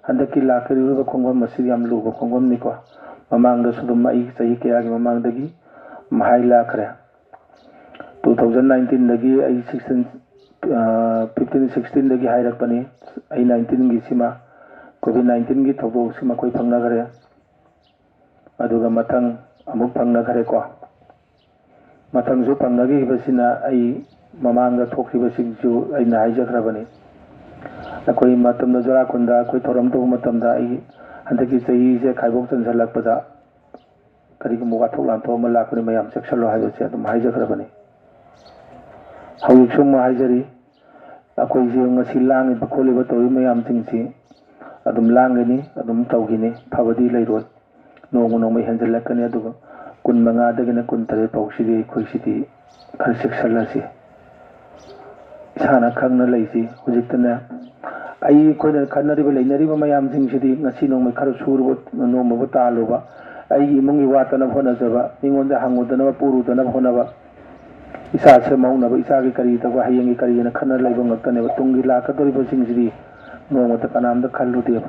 हंदकी लाकरीब खोंगम याम lube खोंगमनिको ममांग सुदम सही क्या ममांगी महाई लाखरे 2019 दगी 15-16 दगी हाइरकपनी 19 की सीमा COVID-19 की थोबोक सीमा कोई फंगनगरे अदुगा मथंग अमुक फंगनगरे को मथंग जो फंगनगी बसिना ममांग थोखिबसिंगजु अइना हाइजखरबनी अखोई मतम जोरा खुंदा अखोई थोरम तो मतमदा हंदकी सही से खाइबोक चंसलकपदा करिगुम वाथोक लांथो अमा लाखनी मयाम सेक्सलो हाइबसे अदुम हाइजखरबनी हौसुम हाइजरी अखोई जे ngasi लांग बखोलिबा तोइ मयाम सिंगसी अदुम लांगनी अदुम तौगिनी फबदी लेरोय नोंग नोंग हेंजलकनी अदुगा 15 दगना 13 पौसिदी खोइसिदी खर सेक्सलसी इसाना खंगना लेसी हुजिकतना खोइना खनरिबा लेनरिबा मयाम सिंगसिदी ngasi नोंग खर सुरबो नोंमबो तालोबा इमुंगी वातना होनजबा मिंगोंदा हंगुदना पुरुदना होनबा इसा से मौनब इसा की करी तब हयेंगी करी खनर लेबो ngक्तने तुंगी लाकदोरिबो सिंगसिदी नोंमत कनामदा खल्लुदेब